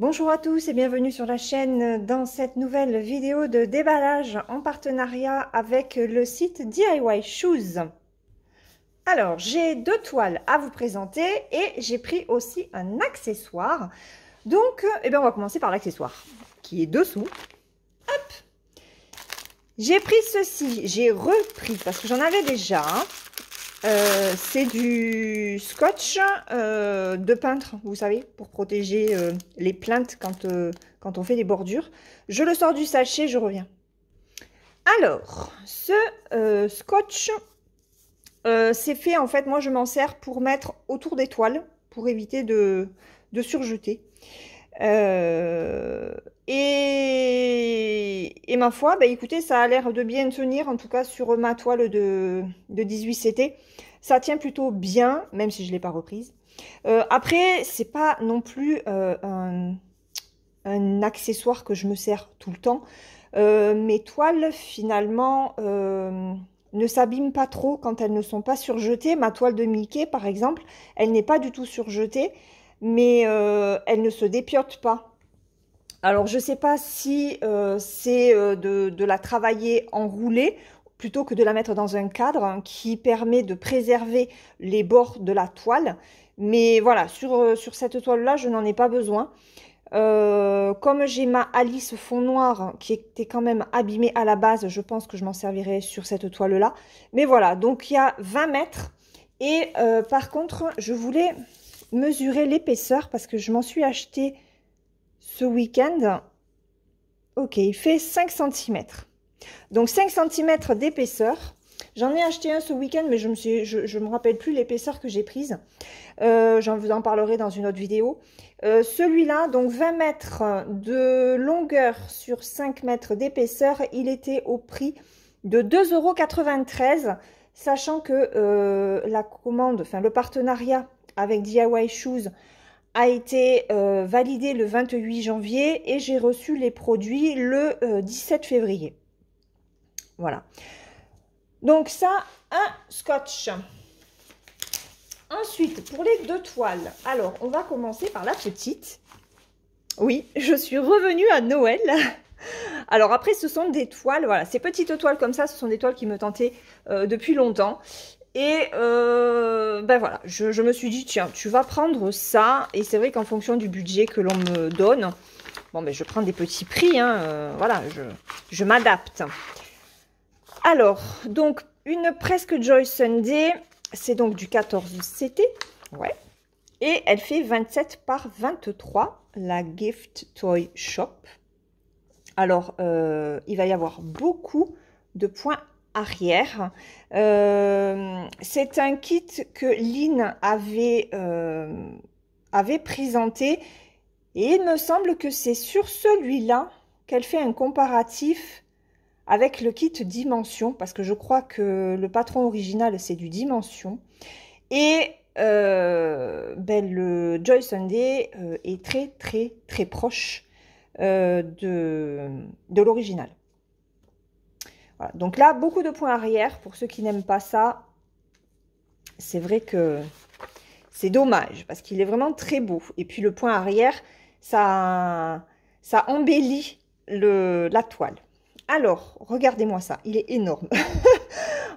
Bonjour à tous et bienvenue sur la chaîne dans cette nouvelle vidéo de déballage en partenariat avec le site DIY Shoes. Alors, j'ai deux toiles à vous présenter et j'ai pris aussi un accessoire. Donc, on va commencer par l'accessoire qui est dessous. Hop! J'ai pris ceci, j'ai repris parce que j'en avais déjà. C'est du scotch de peintre, vous savez, pour protéger les plinthes quand on fait des bordures. Je le sors du sachet, je reviens. Alors, ce scotch, c'est fait, en fait, moi je m'en sers pour mettre autour des toiles, pour éviter de surjeter. Et ma foi, bah, écoutez, ça a l'air de bien tenir, en tout cas sur ma toile de 18 CT. Ça tient plutôt bien, même si je ne l'ai pas reprise. Après, c'est pas non plus un accessoire que je me sers tout le temps. Mes toiles, finalement, ne s'abîment pas trop quand elles ne sont pas surjetées. Ma toile de Mickey, par exemple, elle n'est pas du tout surjetée, mais elle ne se dépiote pas. Alors, je ne sais pas si c'est de la travailler enroulée plutôt que de la mettre dans un cadre qui permet de préserver les bords de la toile. Mais voilà, sur cette toile-là, je n'en ai pas besoin. Comme j'ai ma Alice fond noir qui était quand même abîmée à la base, je pense que je m'en servirai sur cette toile-là. Mais voilà, donc il y a 20 mètres. Et par contre, je voulais mesurer l'épaisseur parce que je m'en suis acheté ce week-end. Ok, il fait 5 cm. Donc 5 cm d'épaisseur. J'en ai acheté un ce week-end, mais je me rappelle plus l'épaisseur que j'ai prise. J'en vous en parlerai dans une autre vidéo. Celui-là, donc 20 mètres de longueur sur 5 mètres d'épaisseur, il était au prix de 2,93 €, sachant que la commande, enfin le partenariat avec DIY Shoes a été validé le 28 janvier et j'ai reçu les produits le 17 février. Voilà. Donc ça, un scotch. Ensuite, pour les deux toiles, alors on va commencer par la petite. Oui, je suis revenue à Noël. Alors après, ce sont des toiles, voilà, ces petites toiles comme ça, ce sont des toiles qui me tentaient depuis longtemps. Et ben voilà, je me suis dit, tiens, tu vas prendre ça. Et c'est vrai qu'en fonction du budget que l'on me donne, bon, ben je prends des petits prix, hein, voilà, je m'adapte. Alors, donc, une presque Joy Sunday, c'est donc du 14 CT, ouais. Et elle fait 27 par 23, la Gift Toy Shop. Alors, il va y avoir beaucoup de points arrière. C'est un kit que Lynn avait présenté. Et il me semble que c'est sur celui-là qu'elle fait un comparatif avec le kit Dimension, parce que je crois que le patron original, c'est du Dimension. Et le Joy Sunday est très proche de l'original. Voilà. Donc là, beaucoup de points arrière. Pour ceux qui n'aiment pas ça, c'est vrai que c'est dommage, parce qu'il est vraiment très beau. Et puis le point arrière, ça embellit la toile. Alors, regardez-moi ça, il est énorme.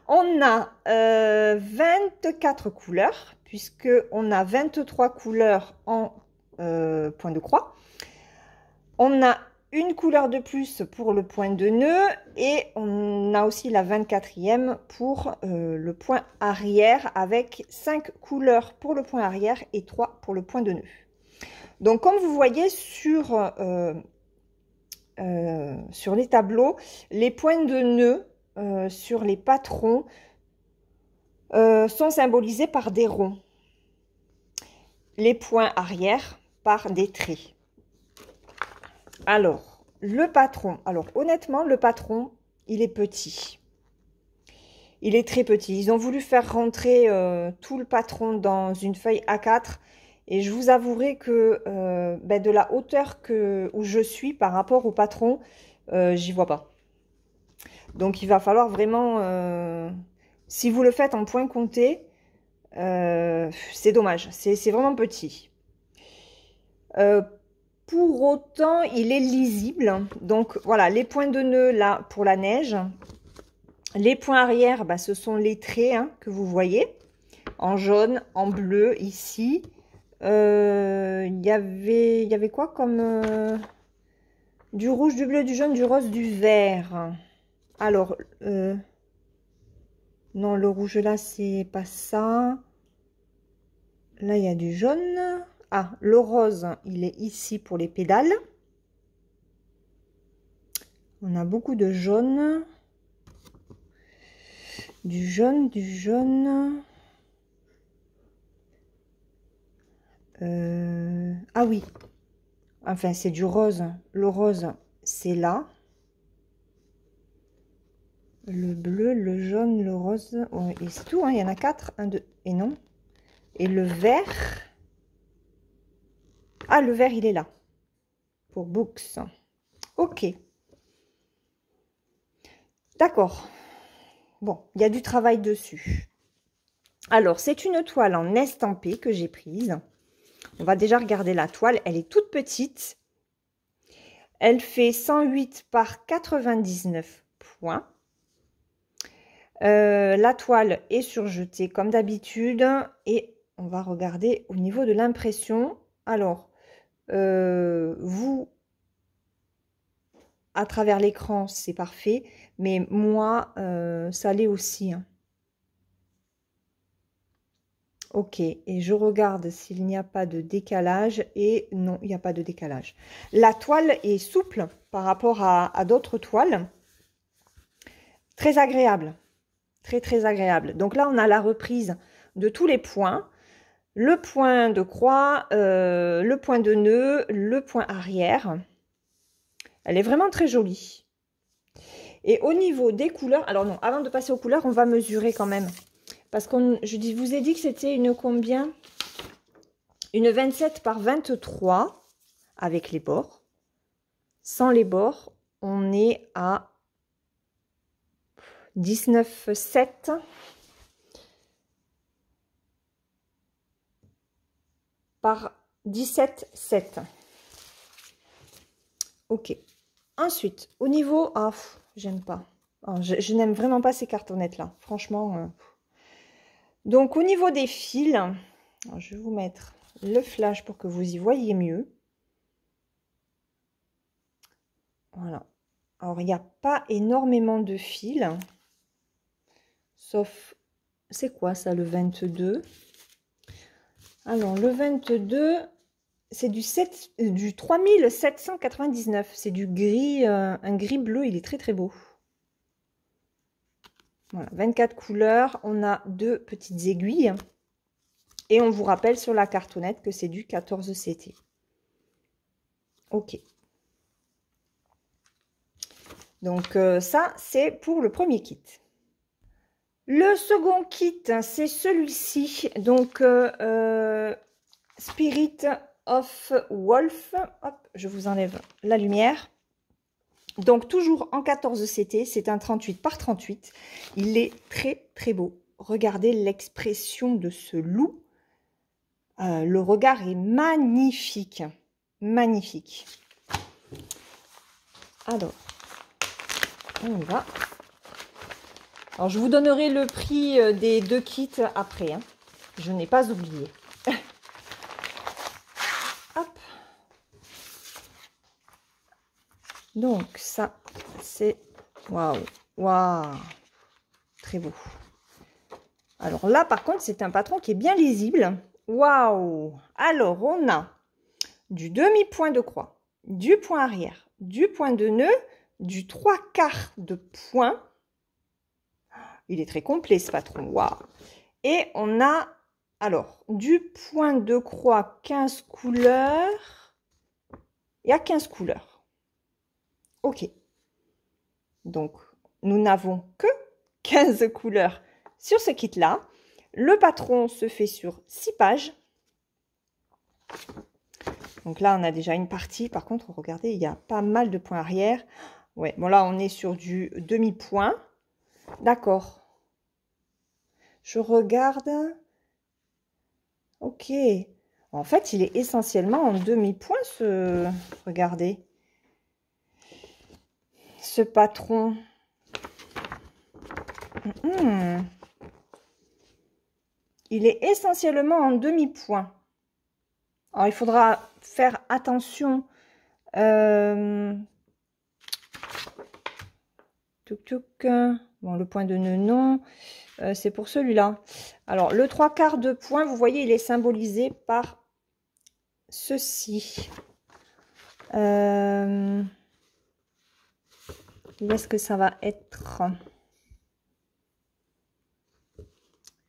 On a 24 couleurs, puisqu'on a 23 couleurs en point de croix. On a une couleur de plus pour le point de nœud et on a aussi la 24e pour le point arrière avec 5 couleurs pour le point arrière et 3 pour le point de nœud. Donc, comme vous voyez sur les tableaux, les points de nœud sur les patrons sont symbolisés par des ronds. Les points arrière par des traits. Alors, le patron. Alors, honnêtement, le patron, il est petit. Il est très petit. Ils ont voulu faire rentrer tout le patron dans une feuille A4. Et je vous avouerai que de la hauteur où je suis par rapport au patron, j'y vois pas. Donc, il va falloir vraiment, si vous le faites en point compté, c'est dommage. C'est vraiment petit. Pour autant, il est lisible. Donc voilà, les points de nœud là pour la neige. Les points arrière, bah, ce sont les traits hein, que vous voyez. En jaune, en bleu ici. Il y avait quoi comme... du rouge, du bleu, du jaune, du rose, du vert. Alors, non, le rouge là, c'est pas ça. Là, il y a du jaune. Ah, le rose, il est ici pour les pédales. On a beaucoup de jaune. Du jaune, du jaune. Ah oui. Enfin, c'est du rose. Le rose, c'est là. Le bleu, le jaune, le rose. Ouais, et c'est tout, hein. Il y en a 4. 1, 2, et non. Et le vert. Ah, le vert, il est là. Pour Books. Ok. D'accord. Bon, il y a du travail dessus. Alors, c'est une toile en estampé que j'ai prise. On va déjà regarder la toile. Elle est toute petite. Elle fait 108 par 99 points. La toile est surjetée comme d'habitude. Et on va regarder au niveau de l'impression. Alors, vous, à travers l'écran, c'est parfait. Mais moi, ça l'est aussi. Hein. Ok, et je regarde s'il n'y a pas de décalage. Et non, il n'y a pas de décalage. La toile est souple par rapport à d'autres toiles. Très agréable. Très, très agréable. Donc là, on a la reprise de tous les points. Le point de croix, le point de nœud, le point arrière. Elle est vraiment très jolie. Et au niveau des couleurs, alors non, avant de passer aux couleurs, on va mesurer quand même. Parce que je vous ai dit que c'était une combien? Une 27 par 23 avec les bords. Sans les bords, on est à 19,7. Par 17,7. Ok. Ensuite, au niveau... Ah, j'aime pas. Oh, je n'aime vraiment pas ces cartonnettes là. Franchement. Donc, au niveau des fils, alors, je vais vous mettre le flash pour que vous y voyez mieux. Voilà. Alors, il n'y a pas énormément de fils. Sauf... C'est quoi ça, le 22? Alors, le 22... C'est du 3799. C'est du gris, un gris bleu. Il est très, très beau. Voilà, 24 couleurs. On a 2 petites aiguilles. Et on vous rappelle sur la cartonnette que c'est du 14 CT. Ok. Donc, ça, c'est pour le premier kit. Le second kit, c'est celui-ci. Donc, Spirit of Wolf. Hop, je vous enlève la lumière. Donc, toujours en 14 CT, c'est un 38 par 38. Il est très, très beau. Regardez l'expression de ce loup. Le regard est magnifique. Magnifique. Alors, on y va. Alors, je vous donnerai le prix des 2 kits après. Hein. Je n'ai pas oublié. Hop. Donc, ça, c'est... Waouh. Waouh. Très beau. Alors là, par contre, c'est un patron qui est bien lisible. Waouh. Alors, on a du demi-point de croix, du point arrière, du point de nœud, du 3/4 de point. Il est très complet, ce patron. Waouh. Et on a, alors, du point de croix 15 couleurs. Il y a 15 couleurs. Ok. Donc, nous n'avons que 15 couleurs sur ce kit-là. Le patron se fait sur 6 pages. Donc là, on a déjà une partie. Par contre, regardez, il y a pas mal de points arrière. Ouais, bon là, on est sur du demi-point. D'accord. Je regarde. Ok. En fait, il est essentiellement en demi-point, regardez, ce patron. Il est essentiellement en demi-point. Alors, il faudra faire attention. Bon, le point de nœud, non. C'est pour celui-là. Alors, le 3/4 de point, vous voyez, il est symbolisé par ceci. Où est-ce que ça va être?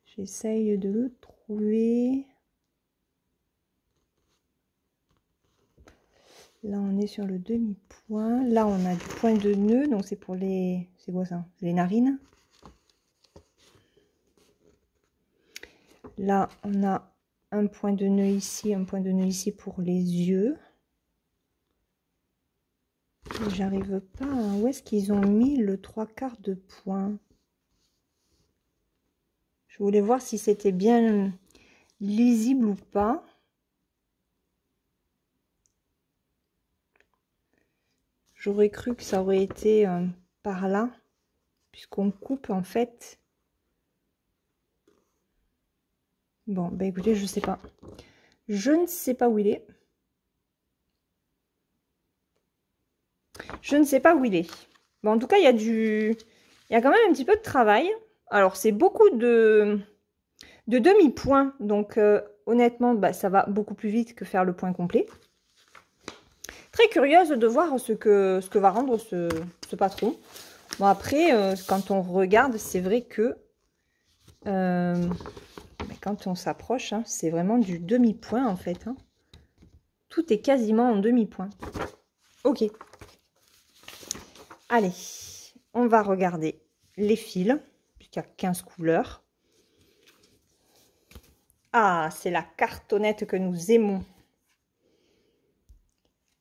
J'essaye de le trouver. Là, on est sur le demi-point. Là, on a du point de nœud. Donc, c'est pour les... C'est quoi ça? Les narines. Là, on a un point de nœud ici, un point de nœud ici pour les yeux. J'arrive pas à... Où est-ce qu'ils ont mis le 3/4 de point? Je voulais voir si c'était bien lisible ou pas. J'aurais cru que ça aurait été par là, puisqu'on coupe en fait. Bon, bah écoutez, je sais pas. Je ne sais pas où il est. Je ne sais pas où il est. Bon, en tout cas, il y a quand même un petit peu de travail. Alors, c'est beaucoup de demi-points. Donc, honnêtement, bah, ça va beaucoup plus vite que faire le point complet. Très curieuse de voir ce que va rendre ce patron. Bon, après, quand on regarde, c'est vrai que quand on s'approche, hein, c'est vraiment du demi-point en fait. Hein. Tout est quasiment en demi-point. Ok. Allez, on va regarder les fils, puisqu'il y a 15 couleurs. Ah, c'est la cartonnette que nous aimons.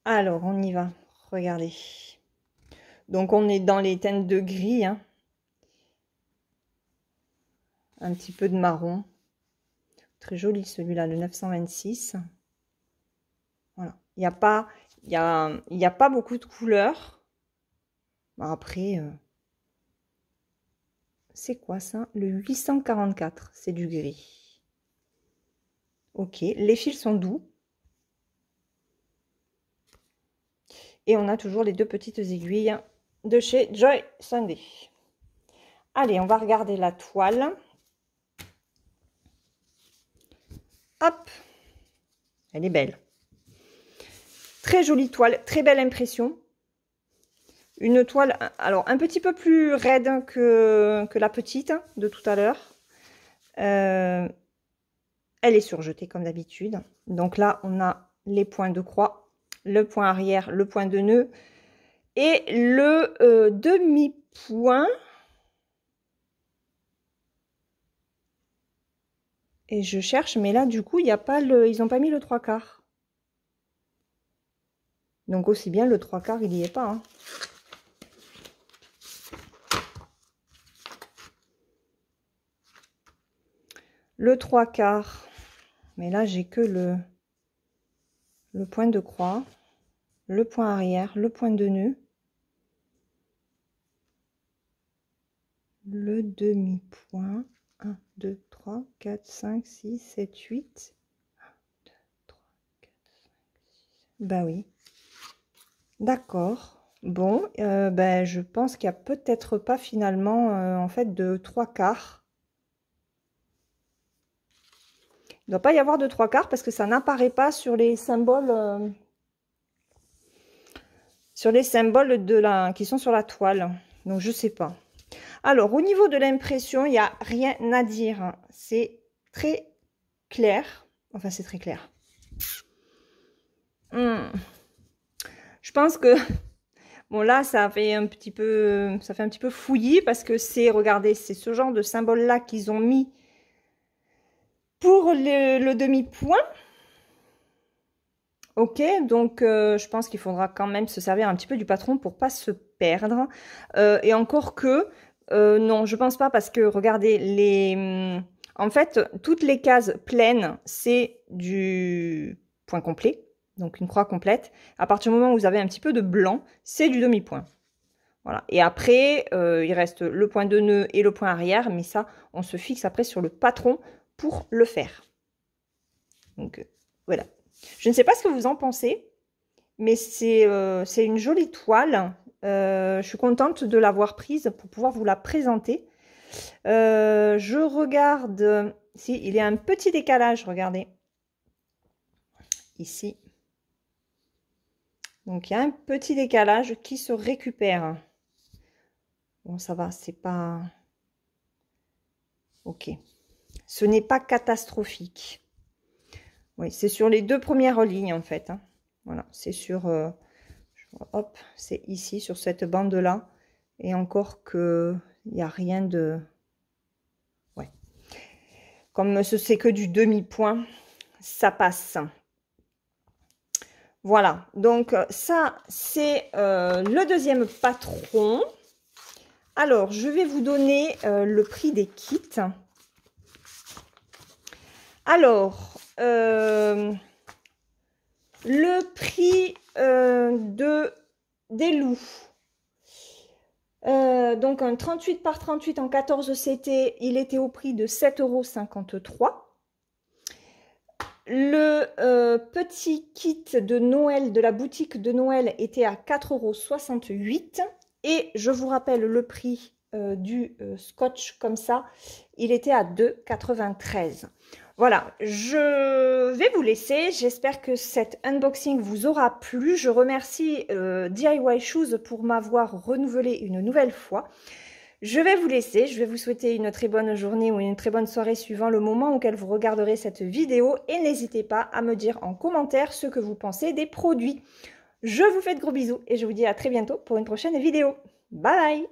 Alors, on y va. Regardez. Donc, on est dans les teintes de gris. Hein. Un petit peu de marron. Très joli celui-là, le 926. Voilà. Il n'y a pas beaucoup de couleurs. Bon, après, c'est quoi ça? Le 844, c'est du gris. Ok, les fils sont doux. Et on a toujours les deux petites aiguilles de chez Joy Sunday. Allez, on va regarder la toile. Hop, elle est belle. Très jolie toile, très belle impression. Une toile, alors un petit peu plus raide que la petite de tout à l'heure. Elle est surjetée comme d'habitude. Donc là, on a les points de croix, le point arrière, le point de nœud et le demi-point. Et je cherche, mais là, du coup, il n'y a pas ils n'ont pas mis le 3/4. Donc aussi bien le 3/4, il n'y est pas. Hein. Le 3/4, mais là j'ai que le point de croix, le point arrière, le point de nœud, le demi-point, 1, 2, 3, 4, 5, 6, 7, 8, 1, 2, 3, 4, 5, 6, bah oui, d'accord, bon, ben, je pense qu'il n'y a peut-être pas finalement en fait de 3/4. Il ne doit pas y avoir de 3/4 parce que ça n'apparaît pas sur les symboles qui sont sur la toile. Donc, je ne sais pas. Alors, au niveau de l'impression, il n'y a rien à dire. C'est très clair. Enfin, c'est très clair. Je pense que... Bon, là, ça fait un petit peu fouillis parce que c'est, regardez, c'est ce genre de symbole-là qu'ils ont mis pour le demi-point. Ok, donc je pense qu'il faudra quand même se servir un petit peu du patron pour pas se perdre. Et encore que, non, je pense pas parce que regardez, En fait, toutes les cases pleines, c'est du point complet, donc une croix complète. À partir du moment où vous avez un petit peu de blanc, c'est du demi-point. Voilà. Et après, il reste le point de nœud et le point arrière, mais ça, on se fixe après sur le patron pour le faire. Donc, voilà. Je ne sais pas ce que vous en pensez, mais c'est une jolie toile. Je suis contente de l'avoir prise pour pouvoir vous la présenter. Je regarde, si, il y a un petit décalage, regardez. Ici. Donc, il y a un petit décalage qui se récupère. Bon, ça va, c'est pas... Ok. Ce n'est pas catastrophique. Oui, c'est sur les deux premières lignes, en fait. Hein. Voilà, c'est sur... hop, c'est ici, sur cette bande-là. Et encore que... Il n'y a rien de... Ouais. Comme ce c'est que du demi-point, ça passe. Voilà. Donc, ça, c'est le deuxième patron. Alors, je vais vous donner le prix des kits. Alors, le prix des loups. Donc, un 38 par 38 en 14 CT, il était au prix de 7,53 €. Le petit kit de Noël de la boutique de Noël était à 4,68 €. Et je vous rappelle le prix du scotch comme ça, il était à 2,93 €. Voilà, je vais vous laisser. J'espère que cet unboxing vous aura plu. Je remercie DIY Shoes pour m'avoir renouvelé une nouvelle fois. Je vais vous laisser. Je vais vous souhaiter une très bonne journée ou une très bonne soirée suivant le moment auquel vous regarderez cette vidéo. Et n'hésitez pas à me dire en commentaire ce que vous pensez des produits. Je vous fais de gros bisous et je vous dis à très bientôt pour une prochaine vidéo. Bye!